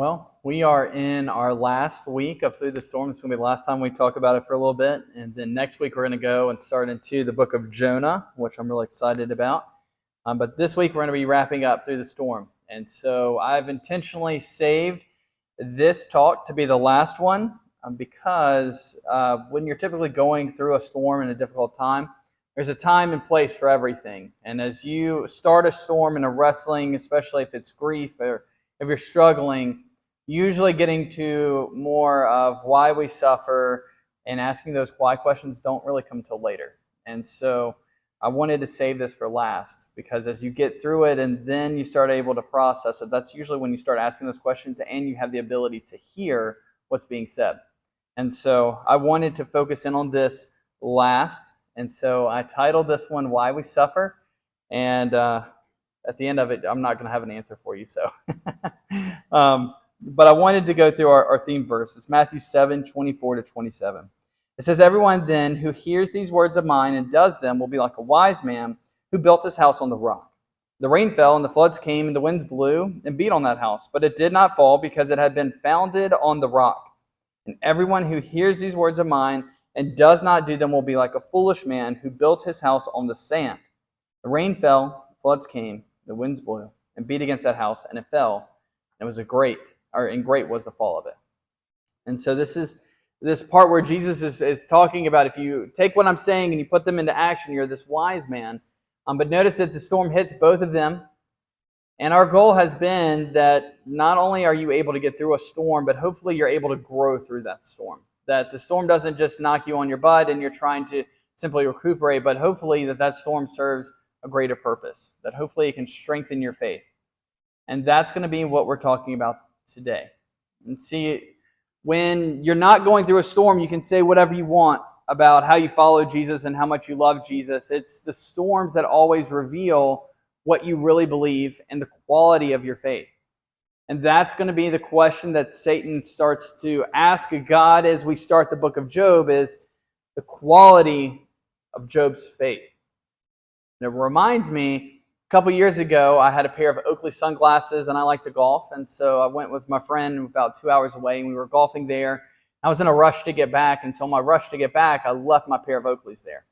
Well, we are in our last week of Through the Storm. It's going to be the last time we talk about it for a little bit. And then next week, we're going to go and start into the book of Jonah, which I'm really excited about. But this week, we're going to be wrapping up Through the Storm. And so I've intentionally saved this talk to be the last one because when you're typically going through a storm in a difficult time, there's a time and place for everything. And as you start a storm in a wrestling, especially if it's grief or if you're struggling, usually getting to more of why we suffer and asking those why questions don't really come till later. And so I wanted to save this for last because as you get through it and then you start able to process it, that's usually when you start asking those questions and you have the ability to hear what's being said. And so I wanted to focus in on this last. And so I titled this one, Why We Suffer. And at the end of it, I'm not going to have an answer for you. So, but I wanted to go through our theme verse. It's Matthew 7:24-27. It says, "Everyone then who hears these words of mine and does them will be like a wise man who built his house on the rock. The rain fell and the floods came and the winds blew and beat on that house, but it did not fall because it had been founded on the rock. And everyone who hears these words of mine and does not do them will be like a foolish man who built his house on the sand. The rain fell, the floods came, the winds blew and beat against that house, and it fell. And it was great was the fall of it." And so this is this part where Jesus is talking about if you take what I'm saying and you put them into action, you're this wise man. But notice that the storm hits both of them. And our goal has been that not only are you able to get through a storm, but hopefully you're able to grow through that storm. That the storm doesn't just knock you on your butt and you're trying to simply recuperate, but hopefully that storm serves a greater purpose. That hopefully it can strengthen your faith. And that's going to be what we're talking about today. And see, when you're not going through a storm, you can say whatever you want about how you follow Jesus and how much you love Jesus. It's the storms that always reveal what you really believe and the quality of your faith. And that's going to be the question that Satan starts to ask God as we start the book of Job, is the quality of Job's faith. And it reminds me, a couple years ago, I had a pair of Oakley sunglasses, and I like to golf. And so I went with my friend about 2 hours away, and we were golfing there. I was in a rush to get back, and so in my rush to get back, I left my pair of Oakleys there.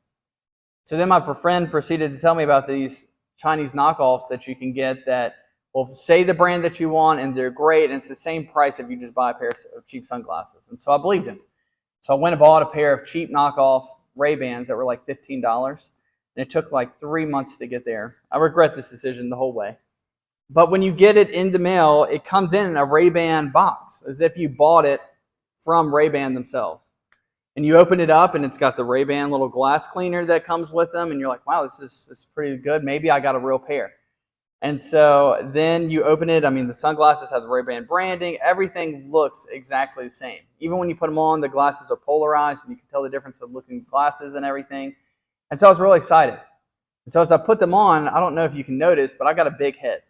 So then my friend proceeded to tell me about these Chinese knockoffs that you can get that will say the brand that you want, and they're great, and it's the same price if you just buy a pair of cheap sunglasses. And so I believed him. So I went and bought a pair of cheap knockoff Ray-Bans that were like $15. And it took like 3 months to get there. I regret this decision the whole way. But when you get it in the mail, it comes in a Ray-Ban box, as if you bought it from Ray-Ban themselves. And you open it up, and it's got the Ray-Ban little glass cleaner that comes with them, and you're like, wow, this is pretty good. Maybe I got a real pair. And so then you open it. I mean, the sunglasses have the Ray-Ban branding. Everything looks exactly the same. Even when you put them on, the glasses are polarized, and you can tell the difference of looking glasses and everything. And so I was really excited. And so as I put them on, I don't know if you can notice, but I got a big head.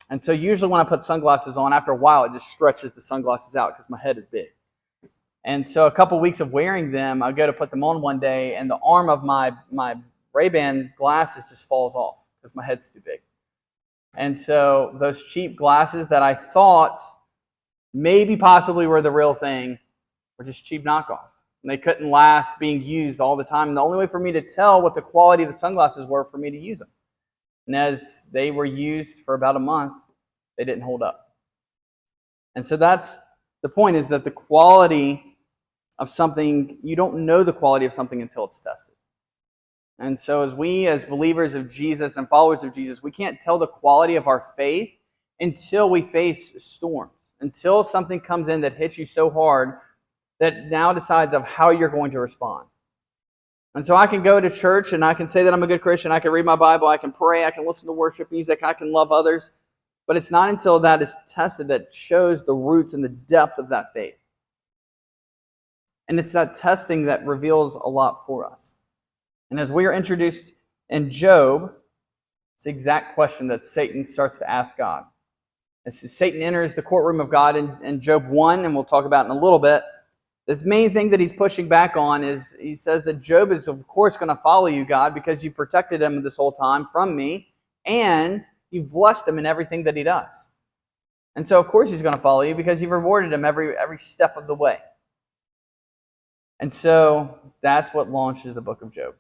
And so usually when I put sunglasses on, after a while, it just stretches the sunglasses out because my head is big. And so a couple weeks of wearing them, I go to put them on one day, and the arm of my Ray-Ban glasses just falls off because my head's too big. And so those cheap glasses that I thought maybe possibly were the real thing were just cheap knockoffs. And they couldn't last being used all the time. And the only way for me to tell what the quality of the sunglasses were for me to use them. And as they were used for about a month, they didn't hold up. And so that's the point, is that the quality of something, you don't know the quality of something until it's tested. And so as believers of Jesus and followers of Jesus, we can't tell the quality of our faith until we face storms, until something comes in that hits you so hard that now decides of how you're going to respond. And so I can go to church and I can say that I'm a good Christian. I can read my Bible. I can pray. I can listen to worship music. I can love others. But it's not until that is tested that shows the roots and the depth of that faith. And it's that testing that reveals a lot for us. And as we are introduced in Job, it's the exact question that Satan starts to ask God. As Satan enters the courtroom of God in Job 1, and we'll talk about in a little bit, the main thing that he's pushing back on is he says that Job is, of course, going to follow you, God, because you protected him this whole time from me, and you've blessed him in everything that he does. And so, of course, he's going to follow you because you've rewarded him every step of the way. And so that's what launches the book of Job.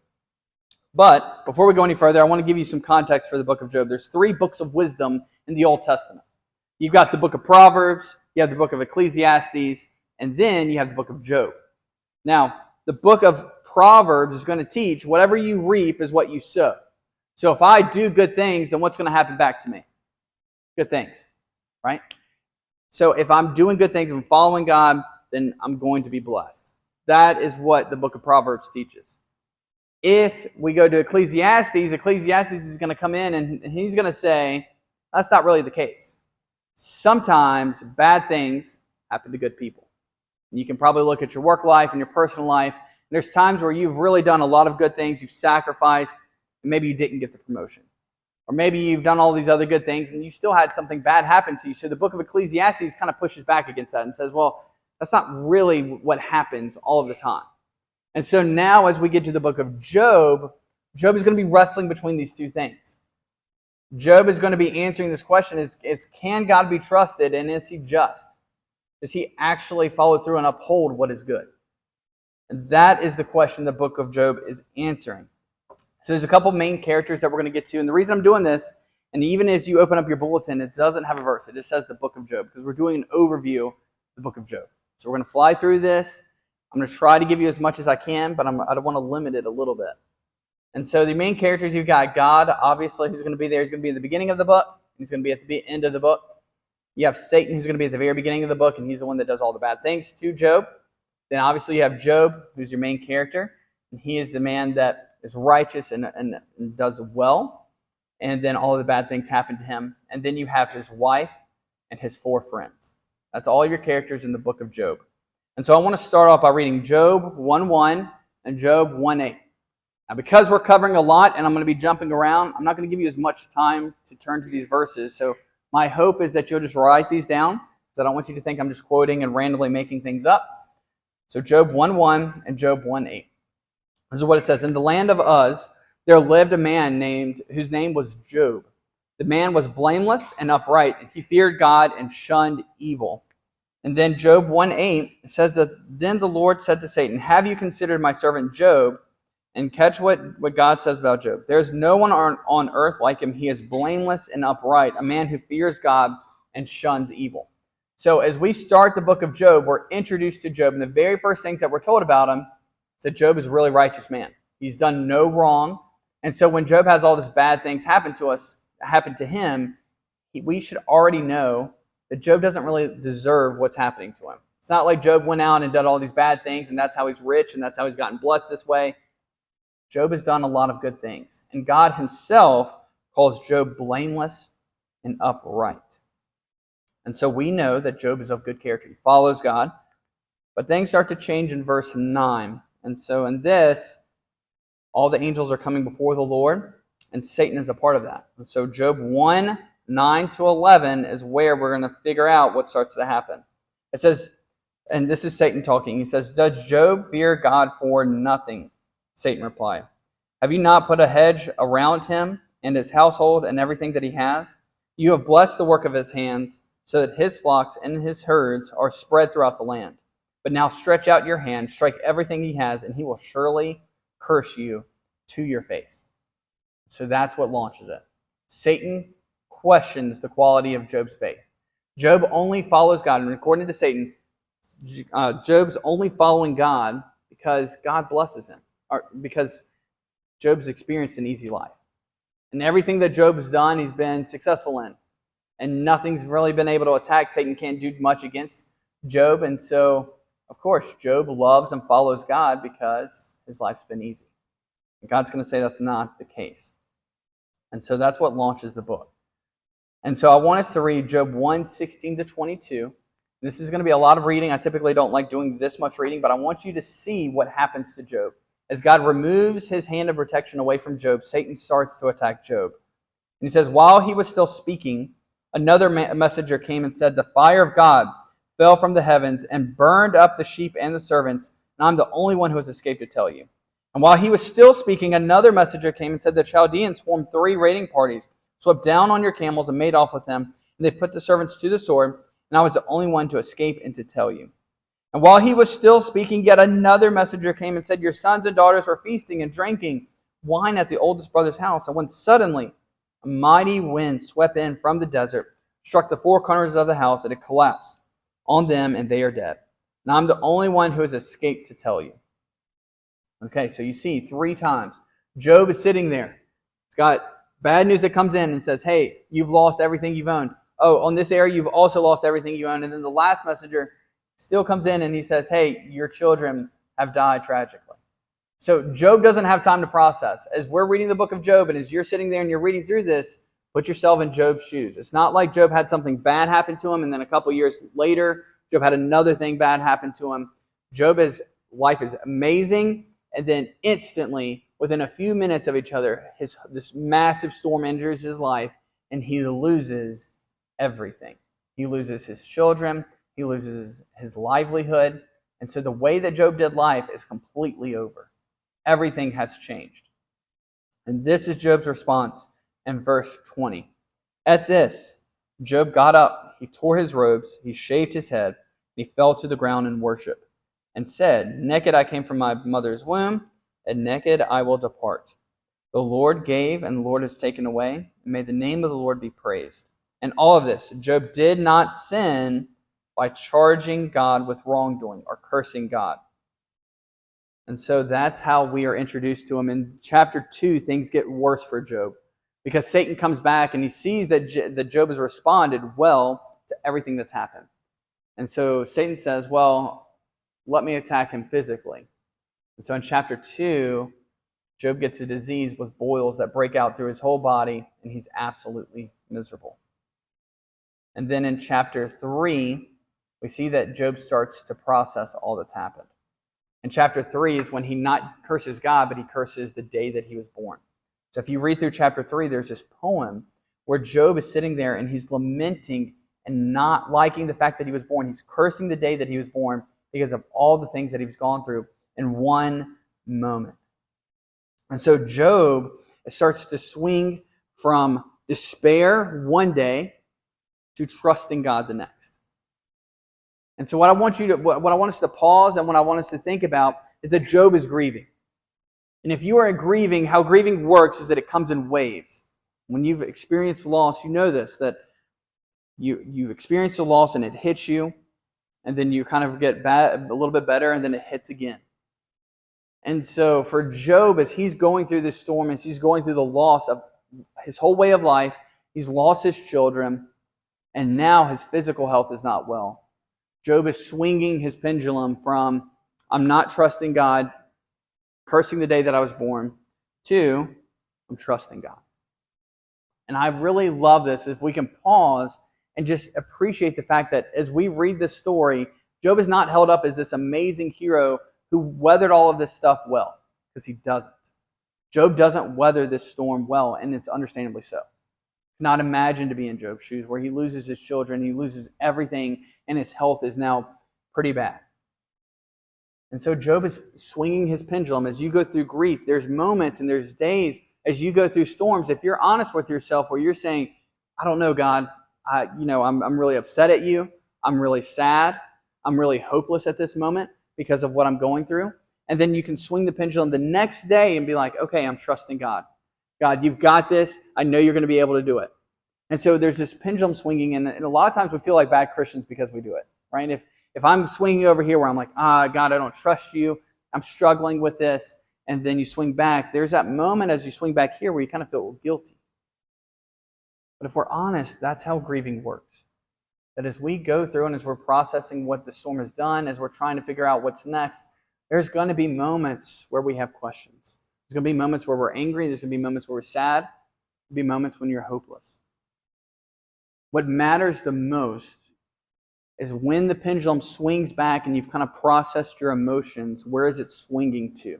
But before we go any further, I want to give you some context for the book of Job. There's 3 books of wisdom in the Old Testament. You've got the book of Proverbs, you have the book of Ecclesiastes, and then you have the book of Job. Now, the book of Proverbs is going to teach whatever you reap is what you sow. So if I do good things, then what's going to happen back to me? Good things, right? So if I'm doing good things, if I'm following God, then I'm going to be blessed. That is what the book of Proverbs teaches. If we go to Ecclesiastes is going to come in and he's going to say, that's not really the case. Sometimes bad things happen to good people. And you can probably look at your work life and your personal life. There's times where you've really done a lot of good things, you've sacrificed, and maybe you didn't get the promotion. Or maybe you've done all these other good things and you still had something bad happen to you. So the book of Ecclesiastes kind of pushes back against that and says, well, that's not really what happens all of the time. And so now as we get to the book of Job, Job is going to be wrestling between these 2 things. Job is going to be answering this question is can God be trusted and is he just? Does he actually follow through and uphold what is good? And that is the question the book of Job is answering. So there's a couple main characters that we're going to get to. And the reason I'm doing this, and even as you open up your bulletin, it doesn't have a verse. It just says the book of Job because we're doing an overview of the book of Job. So we're going to fly through this. I'm going to try to give you as much as I can, but I don't want to limit it a little bit. And so the main characters, you've got God, obviously, who's going to be there. He's going to be at the beginning of the book. He's going to be at the end of the book. You have Satan, who's going to be at the very beginning of the book, and he's the one that does all the bad things to Job. Then obviously you have Job, who's your main character, and he is the man that is righteous and does well. And then all of the bad things happen to him. And then you have his wife and his 4 friends. That's all your characters in the book of Job. And so I want to start off by reading Job 1:1 and Job 1:8. Now, because we're covering a lot and I'm going to be jumping around, I'm not going to give you as much time to turn to these verses. So my hope is that you'll just write these down because I don't want you to think I'm just quoting and randomly making things up. So Job 1:1 and Job 1:8. This is what it says. In the land of Uz, there lived a man whose name was Job. The man was blameless and upright, and he feared God and shunned evil. And then Job 1:8 says that then the Lord said to Satan, have you considered my servant Job? And catch what God says about Job. There is no one on earth like him. He is blameless and upright, a man who fears God and shuns evil. So as we start the book of Job, we're introduced to Job. And the very first things that we're told about him is that Job is a really righteous man. He's done no wrong. And so when Job has all these bad things happen to him, we should already know that Job doesn't really deserve what's happening to him. It's not like Job went out and did all these bad things and that's how he's rich and that's how he's gotten blessed this way. Job has done a lot of good things. And God himself calls Job blameless and upright. And so we know that Job is of good character. He follows God. But things start to change in verse 9. And so in this, all the angels are coming before the Lord, and Satan is a part of that. And so Job 1:9-11 is where we're going to figure out what starts to happen. It says, and this is Satan talking, he says, does Job fear God for nothing? Satan replied, have you not put a hedge around him and his household and everything that he has? You have blessed the work of his hands, so that his flocks and his herds are spread throughout the land. But now stretch out your hand, strike everything he has, and he will surely curse you to your face. So that's what launches it. Satan questions the quality of Job's faith. Job only follows God, and according to Satan, Job's only following God because God blesses him, or because Job's experienced an easy life. And everything that Job's done, he's been successful in. And nothing's really been able to attack. Satan can't do much against Job. And so, of course, Job loves and follows God because his life's been easy. And God's going to say that's not the case. And so that's what launches the book. And so I want us to read Job 1:16-22. This is going to be a lot of reading. I typically don't like doing this much reading, but I want you to see what happens to Job. As God removes his hand of protection away from Job, Satan starts to attack Job. And he says, while he was still speaking, another messenger came and said, the fire of God fell from the heavens and burned up the sheep and the servants, and I'm the only one who has escaped to tell you. And while he was still speaking, another messenger came and said, the Chaldeans formed 3 raiding parties, swept down on your camels and made off with them, And they put the servants to the sword, and I was the only one to escape and to tell you. And while he was still speaking, yet another messenger came and said, your sons and daughters are feasting and drinking wine at the oldest brother's house. And when suddenly a mighty wind swept in from the desert, struck the four corners of the house, and it collapsed on them, and they are dead. And I'm the only one who has escaped to tell you. Okay, so you see 3 times. Job is sitting there. He's got bad news that comes in and says, hey, you've lost everything you've owned. Oh, on this area, you've also lost everything you own. And then the last messenger still comes in and he says, hey, your children have died tragically. So Job doesn't have time to process. As we're reading the book of Job, and as you're sitting there and you're reading through this, put yourself in Job's shoes. It's not like Job had something bad happen to him, and then a couple years later, Job had another thing bad happen to him. Job's life is amazing, and then instantly, within a few minutes of each other, this massive storm enters his life, and he loses everything. He loses his children. He loses his livelihood. And so the way that Job did life is completely over. Everything has changed. And this is Job's response in verse 20. At this, Job got up, he tore his robes, he shaved his head, and he fell to the ground in worship, and said, naked I came from my mother's womb, and naked I will depart. The Lord gave, and the Lord has taken away, and may the name of the Lord be praised. And all of this, Job did not sin by charging God with wrongdoing or cursing God. And so that's how we are introduced to him. In chapter 2, things get worse for Job because Satan comes back and he sees that Job has responded well to everything that's happened. And so Satan says, well, let me attack him physically. And so in chapter 2, Job gets a disease with boils that break out through his whole body, and he's absolutely miserable. And then in chapter 3, we see that Job starts to process all that's happened. In chapter 3 is when he not curses God, but he curses the day that he was born. So if you read through chapter 3, there's this poem where Job is sitting there and he's lamenting and not liking the fact that he was born. He's cursing the day that he was born because of all the things that he's gone through in one moment. And so Job starts to swing from despair one day to trusting God the next. And so what I want us to pause and what I want us to think about is that Job is grieving. And if you are grieving, how grieving works is that it comes in waves. When you've experienced loss, you know this, that you experience the loss and it hits you, and then you kind of get a little bit better, and then it hits again. And so for Job, as he's going through this storm, as he's going through the loss of his whole way of life, he's lost his children, and now his physical health is not well. Job is swinging his pendulum from, I'm not trusting God, cursing the day that I was born, to, I'm trusting God. And I really love this if we can pause and just appreciate the fact that as we read this story, Job is not held up as this amazing hero who weathered all of this stuff well, because he doesn't. Job doesn't weather this storm well, and it's understandably so. Not imagine to be in Job's shoes, where he loses his children, he loses everything, and his health is now pretty bad. And so Job is swinging his pendulum. As you go through grief, there's moments and there's days as you go through storms, if you're honest with yourself, where you're saying, I don't know, God, I'm really upset at you, I'm really sad, I'm really hopeless at this moment because of what I'm going through. And then you can swing the pendulum the next day and be like, okay, I'm trusting God. God, you've got this. I know you're going to be able to do it. And so there's this pendulum swinging, and a lot of times we feel like bad Christians because we do it, right? If I'm swinging over here where I'm like, God, I don't trust you, I'm struggling with this, and then you swing back, there's that moment as you swing back here where you kind of feel guilty. But if we're honest, that's how grieving works. That as we go through and as we're processing what the storm has done, as we're trying to figure out what's next, there's going to be moments where we have questions. There's going to be moments where we're angry. There's going to be moments where we're sad. There'll be moments when you're hopeless. What matters the most is when the pendulum swings back and you've kind of processed your emotions, where is it swinging to?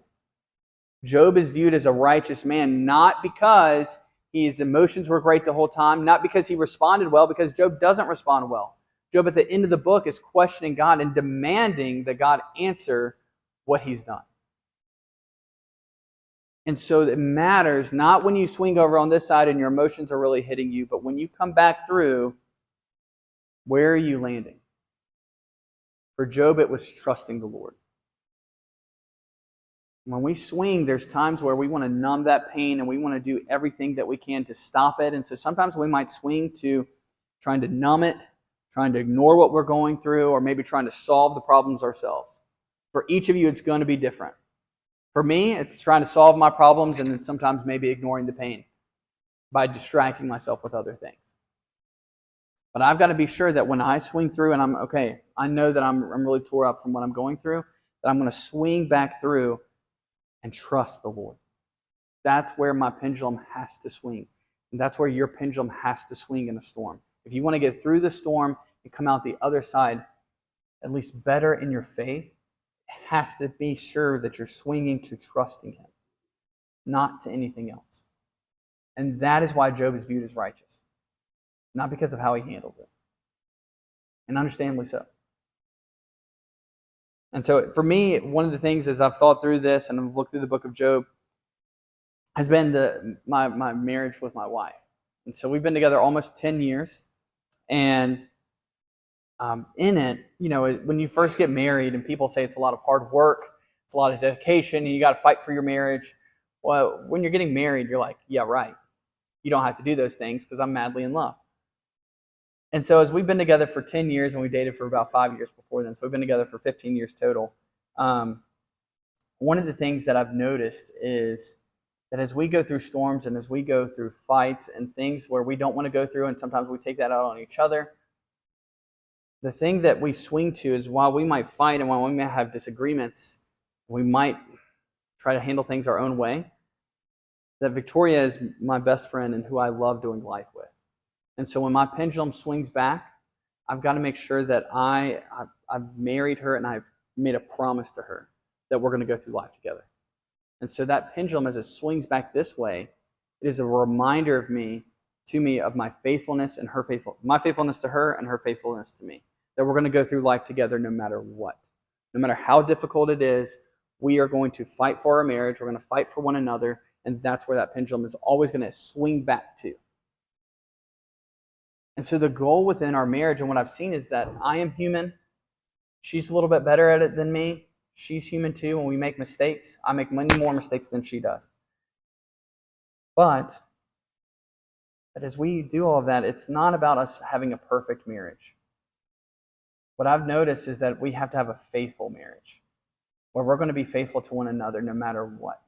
Job is viewed as a righteous man, not because his emotions were great the whole time, not because he responded well, because Job doesn't respond well. Job at the end of the book is questioning God and demanding that God answer what he's done. And so it matters not when you swing over on this side and your emotions are really hitting you, but when you come back through, Where are you landing? For Job, it was trusting the Lord. When we swing, there's times where we want to numb that pain and we want to do everything that we can to stop it. And so sometimes we might swing to trying to numb it, trying to ignore what we're going through, or maybe trying to solve the problems ourselves. For each of you, it's going to be different. For me, it's trying to solve my problems and then sometimes maybe ignoring the pain by distracting myself with other things. But I've got to be sure that when I swing through and I'm okay, I know that I'm really tore up from what I'm going through, that I'm going to swing back through and trust the Lord. That's where my pendulum has to swing. And that's where your pendulum has to swing in a storm. If you want to get through the storm and come out the other side, at least better in your faith, it has to be sure that you're swinging to trusting Him, not to anything else. And that is why Job is viewed as righteous, not because of how he handles it. And understandably so. And so for me, one of the things as I've thought through this and I've looked through the book of Job has been my marriage with my wife. And so we've been together almost 10 years. And in it, when you first get married and people say it's a lot of hard work, it's a lot of dedication, and you got to fight for your marriage. Well, when you're getting married, you're like, yeah, right. You don't have to do those things because I'm madly in love. And so as we've been together for 10 years and we dated for about 5 years before then, so we've been together for 15 years total, one of the things that I've noticed is that as we go through storms and as we go through fights and things where we don't want to go through, and sometimes we take that out on each other, the thing that we swing to is while we might fight and while we may have disagreements, we might try to handle things our own way, that Victoria is my best friend and who I love doing life with. And so when my pendulum swings back, I've got to make sure that I've married her and I've made a promise to her that we're going to go through life together. And so that pendulum, as it swings back this way, it is a reminder to me of my faithfulness and her my faithfulness to her and her faithfulness to me. That we're going to go through life together no matter what. No matter how difficult it is, we are going to fight for our marriage. We're going to fight for one another. And that's where that pendulum is always going to swing back to. And so the goal within our marriage and what I've seen is that I am human. She's a little bit better at it than me. She's human too. When we make mistakes, I make many more mistakes than she does. But as we do all of that, it's not about us having a perfect marriage. What I've noticed is that we have to have a faithful marriage where we're going to be faithful to one another no matter what.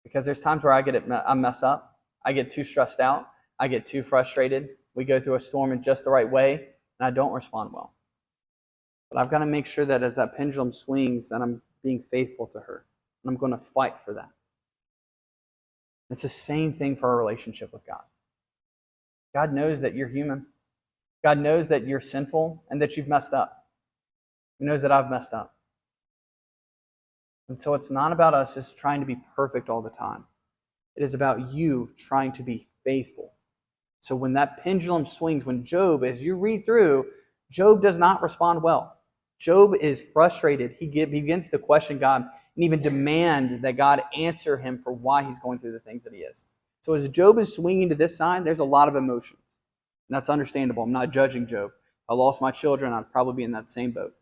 Because there's times where I mess up. I get too stressed out. I get too frustrated. We go through a storm in just the right way, and I don't respond well. But I've got to make sure that as that pendulum swings, that I'm being faithful to her. And I'm going to fight for that. It's the same thing for our relationship with God. God knows that you're human. God knows that you're sinful and that you've messed up. He knows that I've messed up. And so it's not about us just trying to be perfect all the time. It is about you trying to be faithful. So when that pendulum swings, when Job, as you read through, Job does not respond well. Job is frustrated. He begins to question God and even demand that God answer him for why he's going through the things that he is. So as Job is swinging to this side, there's a lot of emotions. And that's understandable. I'm not judging Job. If I lost my children, I'd probably be in that same boat.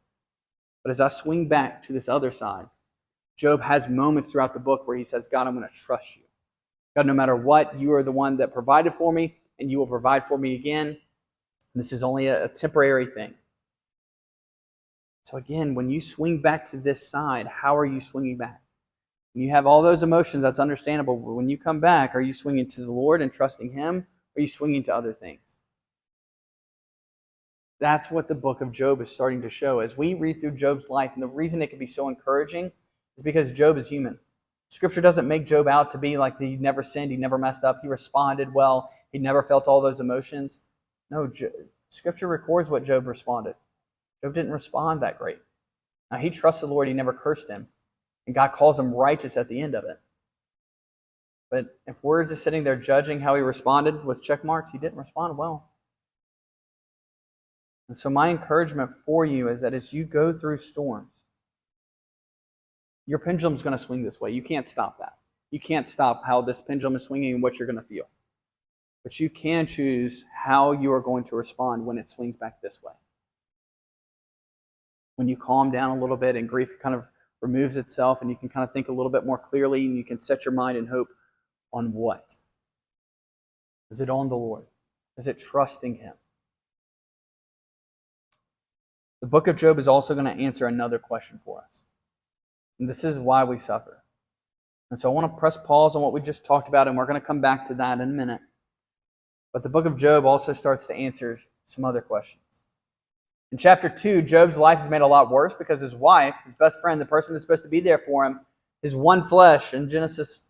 But as I swing back to this other side, Job has moments throughout the book where he says, God, I'm going to trust you. God, no matter what, you are the one that provided for me, and you will provide for me again. This is only a temporary thing. So again, when you swing back to this side, how are you swinging back? When you have all those emotions, that's understandable. But when you come back, are you swinging to the Lord and trusting Him, or are you swinging to other things? That's what the book of Job is starting to show. As we read through Job's life, and the reason it can be so encouraging is because Job is human. Scripture doesn't make Job out to be like he never sinned, he never messed up, he responded well, he never felt all those emotions. No, Scripture records what Job responded. Job didn't respond that great. Now, he trusted the Lord, he never cursed him, and God calls him righteous at the end of it. But if we're just sitting there judging how he responded with check marks, he didn't respond well. And so my encouragement for you is that as you go through storms, your pendulum is going to swing this way. You can't stop that. You can't stop how this pendulum is swinging and what you're going to feel. But you can choose how you are going to respond when it swings back this way. When you calm down a little bit and grief kind of removes itself and you can kind of think a little bit more clearly and you can set your mind and hope on what? Is it on the Lord? Is it trusting Him? The book of Job is also going to answer another question for us. And this is why we suffer. And so I want to press pause on what we just talked about, and we're going to come back to that in a minute. But the book of Job also starts to answer some other questions. In chapter 2, Job's life is made a lot worse because his wife, his best friend, the person that's supposed to be there for him, is one flesh. In Genesis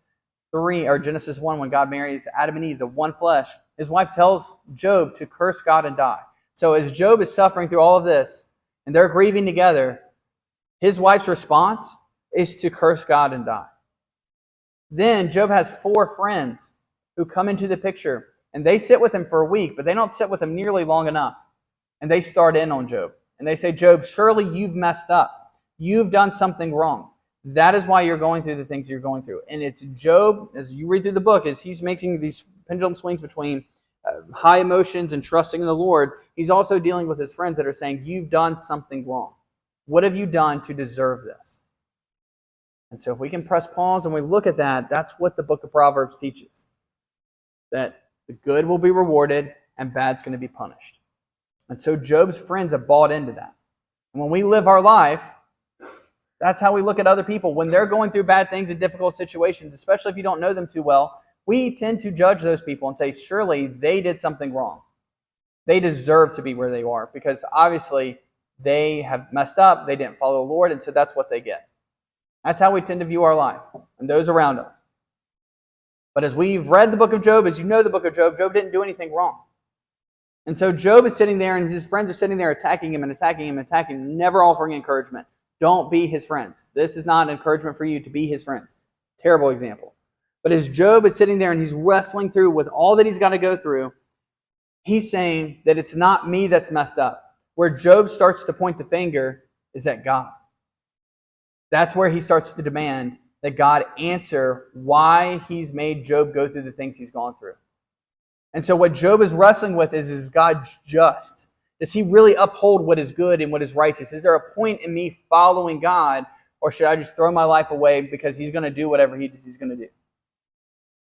3 or Genesis 1, when God marries Adam and Eve, the one flesh, his wife tells Job to curse God and die. So as Job is suffering through all of this, and they're grieving together, his wife's response is to curse God and die. Then Job has 4 friends who come into the picture, and they sit with him for a week, but they don't sit with him nearly long enough. And they start in on Job. And they say, Job, surely you've messed up. You've done something wrong. That is why you're going through the things you're going through. And it's Job, as you read through the book, as he's making these pendulum swings between high emotions and trusting in the Lord, he's also dealing with his friends that are saying, you've done something wrong. What have you done to deserve this? And so if we can press pause and we look at that, that's what the book of Proverbs teaches. That the good will be rewarded and bad's going to be punished. And so Job's friends have bought into that. And when we live our life, that's how we look at other people. When they're going through bad things and difficult situations, especially if you don't know them too well, we tend to judge those people and say, surely they did something wrong. They deserve to be where they are because obviously they have messed up, they didn't follow the Lord, and so that's what they get. That's how we tend to view our life and those around us. But as we've read the book of Job, as you know the book of Job, Job didn't do anything wrong. And so Job is sitting there and his friends are sitting there attacking him and attacking him and attacking him, never offering encouragement. Don't be his friends. This is not an encouragement for you to be his friends. Terrible example. But as Job is sitting there and he's wrestling through with all that he's got to go through, he's saying that it's not me that's messed up. Where Job starts to point the finger is at God. That's where he starts to demand that God answer why he's made Job go through the things he's gone through. And so what Job is wrestling with is God just? Does he really uphold what is good and what is righteous? Is there a point in me following God, or should I just throw my life away because he's going to do whatever he's going to do?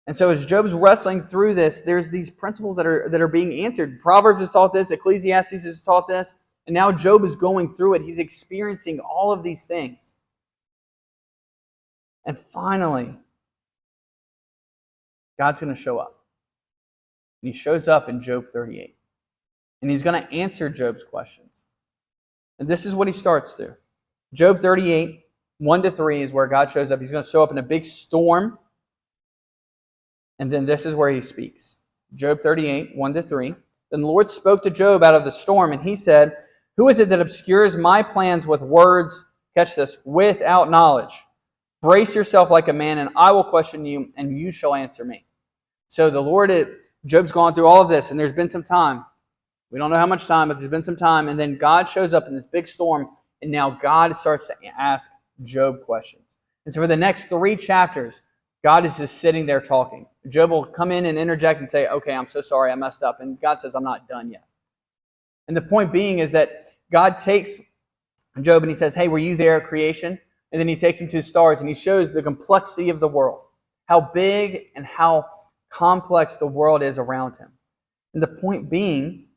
And so as Job's wrestling through this, there's these principles that are being answered. Proverbs has taught this, Ecclesiastes has taught this, and now Job is going through it. He's experiencing all of these things. And finally, God's going to show up. And he shows up in Job 38. And he's going to answer Job's questions. And this is what he starts through. Job 38, 1-3 is where God shows up. He's going to show up in a big storm. And then this is where he speaks. Job 38, 1-3. Then the Lord spoke to Job out of the storm, and he said, who is it that obscures my plans with words, catch this, without knowledge? Brace yourself like a man, and I will question you, and you shall answer me. So the Lord, Job's gone through all of this, and there's been some time. We don't know how much time, but there's been some time. And then God shows up in this big storm, and now God starts to ask Job questions. And so for the next 3 chapters, God is just sitting there talking. Job will come in and interject and say, okay, I'm so sorry, I messed up. And God says, I'm not done yet. And the point being is that God takes Job and he says, hey, were you there at creation? And then he takes him to the stars and he shows the complexity of the world, how big and how complex the world is around him. And the point being,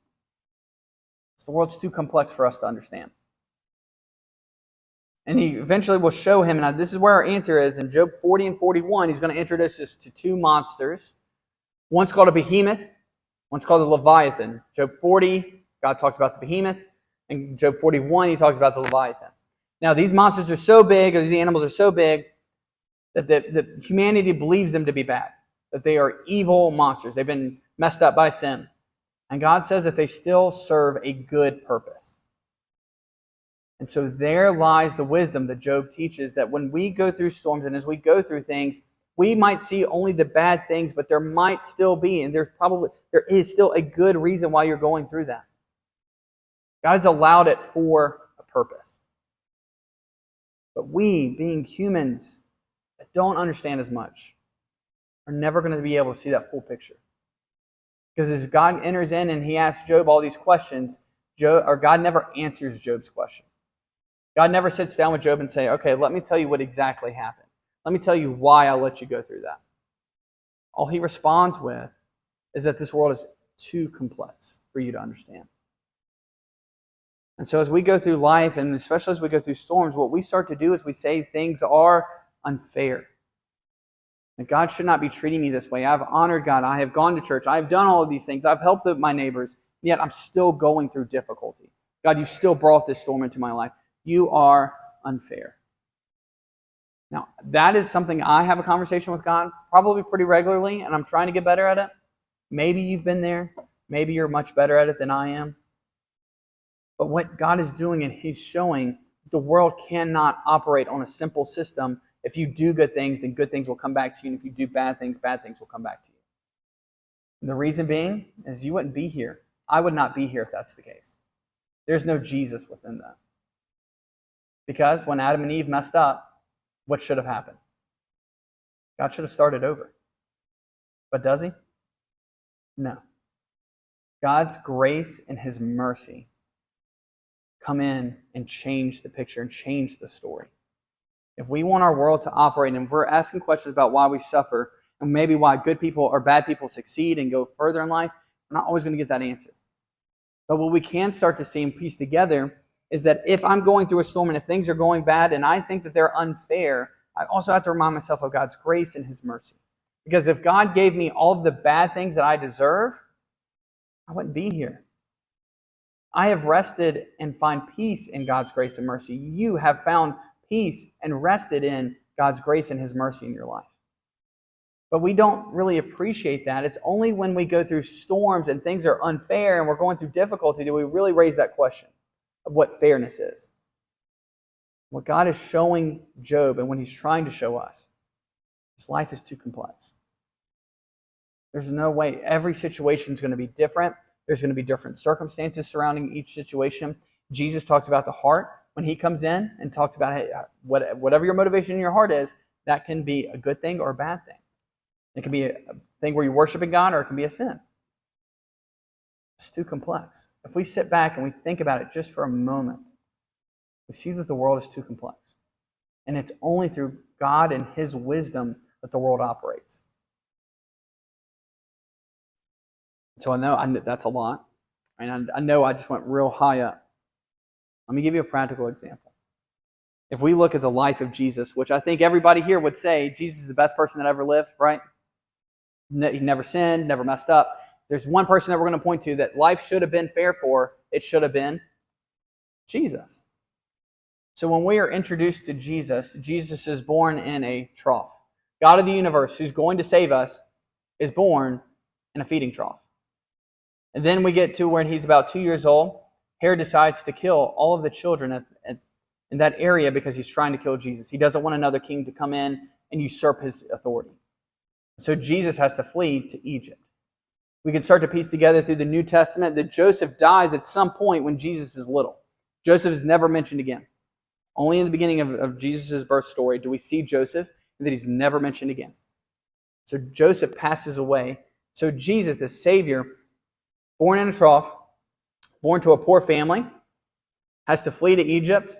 the world's too complex for us to understand. And he eventually will show him, and this is where our answer is, in Job 40 and 41, he's going to introduce us to 2 monsters. One's called a behemoth, one's called a leviathan. Job 40, God talks about the behemoth, and Job 41, he talks about the leviathan. Now, these monsters are so big, or these animals are so big, that humanity believes them to be bad, that they are evil monsters. They've been messed up by sin. And God says that they still serve a good purpose. And so there lies the wisdom that Job teaches, that when we go through storms and as we go through things, we might see only the bad things, but there might still be, and there is still a good reason why you're going through that. God has allowed it for a purpose. But we, being humans that don't understand as much, are never going to be able to see that full picture. Because as God enters in and he asks Job all these questions, God never answers Job's question. God never sits down with Job and say, okay, let me tell you what exactly happened. Let me tell you why I let you go through that. All he responds with is that this world is too complex for you to understand. And so as we go through life, and especially as we go through storms, what we start to do is we say things are unfair. And God should not be treating me this way. I've honored God. I have gone to church. I have done all of these things. I've helped my neighbors. Yet I'm still going through difficulty. God, you still brought this storm into my life. You are unfair. Now, that is something I have a conversation with God probably pretty regularly, and I'm trying to get better at it. Maybe you've been there. Maybe you're much better at it than I am. But what God is doing, and He's showing the world cannot operate on a simple system. If you do good things, then good things will come back to you. And if you do bad things will come back to you. And the reason being is you wouldn't be here. I would not be here if that's the case. There's no Jesus within that. Because when Adam and Eve messed up, what should have happened? God should have started over. But does He? No. God's grace and His mercy come in and change the picture and change the story. If we want our world to operate, and if we're asking questions about why we suffer, and maybe why good people or bad people succeed and go further in life, we're not always going to get that answer. But what we can start to see and piece together is that if I'm going through a storm and if things are going bad and I think that they're unfair, I also have to remind myself of God's grace and His mercy. Because if God gave me all of the bad things that I deserve, I wouldn't be here. I have rested and find peace in God's grace and mercy. You have found peace and rested in God's grace and His mercy in your life. But we don't really appreciate that. It's only when we go through storms and things are unfair and we're going through difficulty do we really raise that question of what fairness is. What God is showing Job and when He's trying to show us, his life is too complex. There's no way. Every situation is going to be different. There's going to be different circumstances surrounding each situation. Jesus talks about the heart when He comes in and talks about, hey, whatever your motivation in your heart is, that can be a good thing or a bad thing. It can be a thing where you're worshiping God, or it can be a sin. It's too complex. If we sit back and we think about it just for a moment, we see that the world is too complex. And it's only through God and His wisdom that the world operates. So I know that's a lot. And I know I just went real high up. Let me give you a practical example. If we look at the life of Jesus, which I think everybody here would say Jesus is the best person that ever lived, right? He never sinned, never messed up. There's one person that we're going to point to that life should have been fair for. It should have been Jesus. So when we are introduced to Jesus, Jesus is born in a trough. God of the universe, who's going to save us, is born in a feeding trough. And then we get to when He's about 2 years old. Herod decides to kill all of the children in that area because he's trying to kill Jesus. He doesn't want another king to come in and usurp His authority. So Jesus has to flee to Egypt. We can start to piece together through the New Testament that Joseph dies at some point when Jesus is little. Joseph is never mentioned again. Only in the beginning of Jesus' birth story do we see Joseph, and that he's never mentioned again. So Joseph passes away. So Jesus, the Savior, born in a trough, born to a poor family, has to flee to Egypt.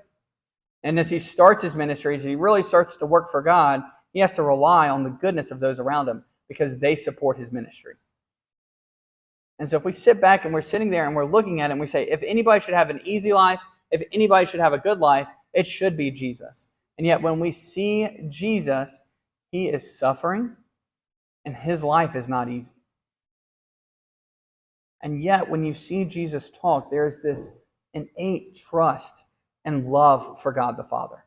And as he starts his ministry, as he really starts to work for God, he has to rely on the goodness of those around him because they support his ministry. And so if we sit back and we're sitting there and we're looking at it and we say, if anybody should have an easy life, if anybody should have a good life, it should be Jesus. And yet when we see Jesus, He is suffering and His life is not easy. And yet when you see Jesus talk, there's this innate trust and love for God the Father.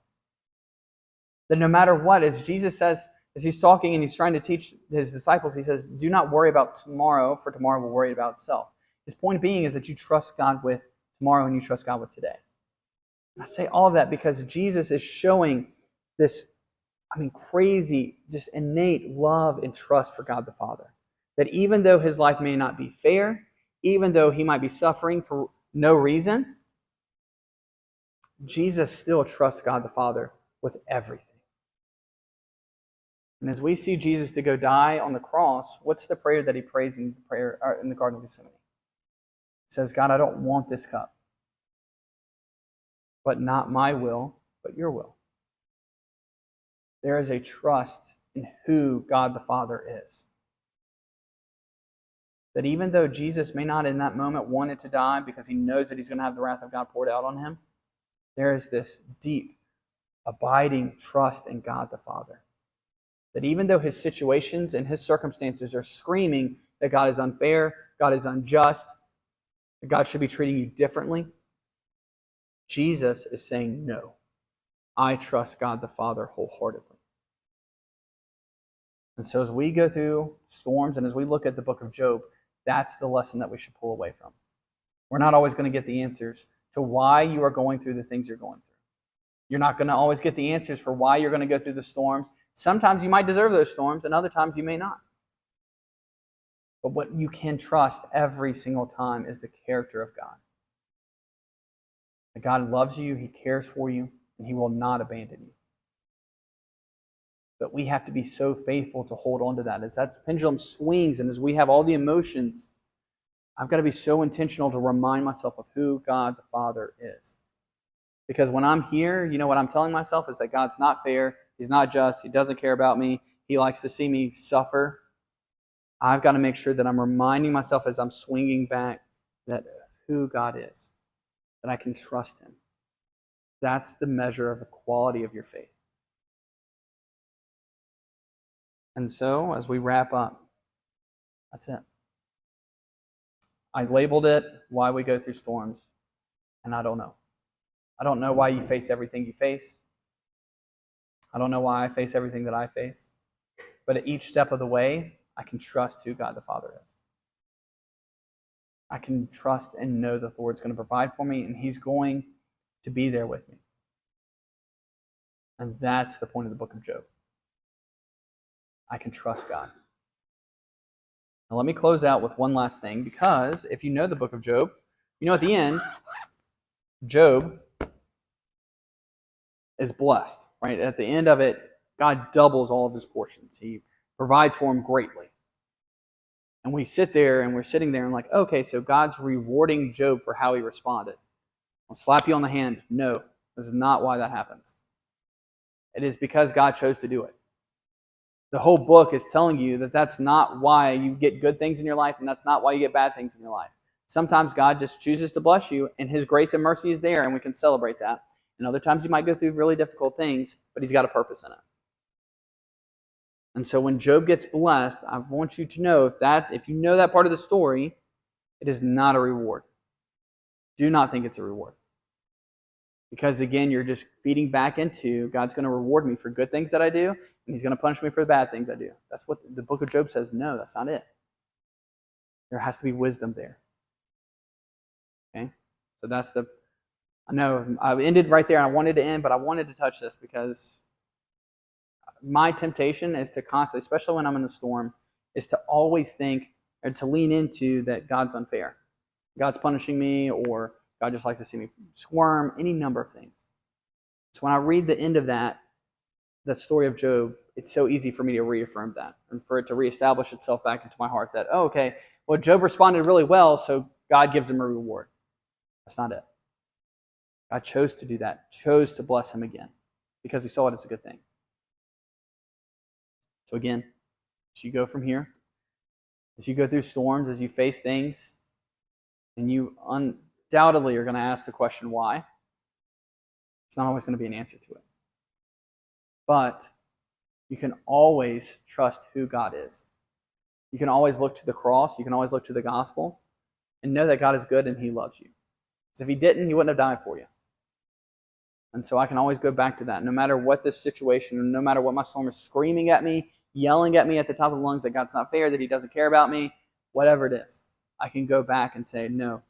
That no matter what, as Jesus says, as He's talking and He's trying to teach His disciples, He says, do not worry about tomorrow, for tomorrow will worry about itself. His point being is that you trust God with tomorrow and you trust God with today. And I say all of that because Jesus is showing this, crazy, just innate love and trust for God the Father. That even though His life may not be fair, even though He might be suffering for no reason, Jesus still trusts God the Father with everything. And as we see Jesus to go die on the cross, cross, what's the prayer that he prays in the Garden of Gethsemane? He says, God, I don't want this cup, but not my will, but your will. There is a trust in who God the Father is. That even though Jesus may not in that moment wanted to die because he knows that he's going to have the wrath of God poured out on him, there is this deep, abiding trust in God the Father. That even though his situations and his circumstances are screaming that God is unfair, God is unjust, that God should be treating you differently, Jesus is saying, no, I trust God the Father wholeheartedly. And so as we go through storms and as we look at the book of Job, that's the lesson that we should pull away from. We're not always going to get the answers to why you are going through the things you're going through. You're not going to always get the answers for why you're going to go through the storms. Sometimes you might deserve those storms, and other times you may not. But what you can trust every single time is the character of God. That God loves you, he cares for you, and he will not abandon you. But we have to be so faithful to hold on to that. As that pendulum swings and as we have all the emotions, I've got to be so intentional to remind myself of who God the Father is. Because when I'm here, you know what I'm telling myself is that God's not fair, he's not just, he doesn't care about me, he likes to see me suffer. I've got to make sure that I'm reminding myself as I'm swinging back that who God is, that I can trust him. That's the measure of the quality of your faith. And so, as we wrap up, that's it. I labeled it Why We Go Through Storms, and I don't know. I don't know why you face everything you face. I don't know why I face everything that I face. But at each step of the way, I can trust who God the Father is. I can trust and know that the Lord's going to provide for me, and he's going to be there with me. And that's the point of the book of Job. I can trust God. Now let me close out with one last thing, because if you know the book of Job, you know at the end, Job is blessed, right? At the end of it, God doubles all of his portions. He provides for him greatly. And we sit there and we're sitting there and like, okay, so God's rewarding Job for how he responded. I'll slap you on the hand. No, this is not why that happens. It is because God chose to do it. The whole book is telling you that that's not why you get good things in your life, and that's not why you get bad things in your life. Sometimes God just chooses to bless you, and his grace and mercy is there, and we can celebrate that. And other times you might go through really difficult things, but he's got a purpose in it. And so when Job gets blessed, I want you to know if you know that part of the story, it is not a reward. Do not think it's a reward. Because again, you're just feeding back into God's going to reward me for good things that I do, and he's going to punish me for the bad things I do. That's what the book of Job says. No, that's not it. There has to be wisdom there. Okay? So I know I ended right there. I wanted to end, but I wanted to touch this because my temptation is to constantly, especially when I'm in a storm, is to always think or to lean into that God's unfair. God's punishing me, or God just likes to see me squirm, any number of things. So when I read the end of that story of Job, it's so easy for me to reaffirm that and for it to reestablish itself back into my heart that, oh, okay, well, Job responded really well, so God gives him a reward. That's not it. God chose to do that, chose to bless him again because he saw it as a good thing. So again, as you go from here, as you go through storms, as you face things, and you undoubtedly are going to ask the question, why? There's not always going to be an answer to it. But you can always trust who God is. You can always look to the cross. You can always look to the gospel and know that God is good and he loves you. Because if he didn't, he wouldn't have died for you. And so I can always go back to that. No matter what this situation, no matter what my storm is screaming at me, yelling at me at the top of the lungs that God's not fair, that he doesn't care about me, whatever it is, I can go back and say, no,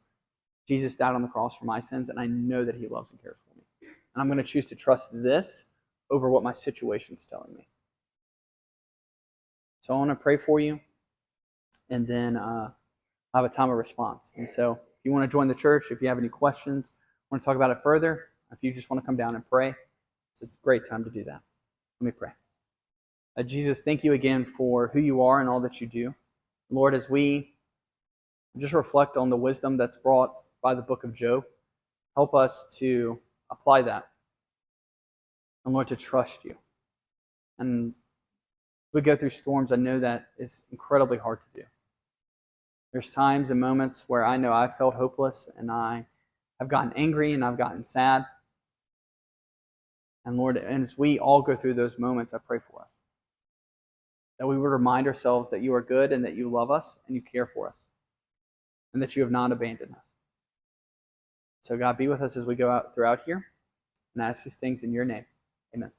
Jesus died on the cross for my sins, and I know that he loves and cares for me. And I'm going to choose to trust this over what my situation's telling me. So I want to pray for you, and then I'll have a time of response. And so if you want to join the church, if you have any questions, want to talk about it further, if you just want to come down and pray, it's a great time to do that. Let me pray. Jesus, thank you again for who you are and all that you do. Lord, as we just reflect on the wisdom that's brought by the book of Job, help us to apply that. And Lord, to trust you. And as we go through storms, I know that is incredibly hard to do. There's times and moments where I know I've felt hopeless and I have gotten angry and I've gotten sad. And Lord, and as we all go through those moments, I pray for us. That we would remind ourselves that you are good and that you love us and you care for us. And that you have not abandoned us. So God, be with us as we go out throughout here. And I ask these things in your name. Amen.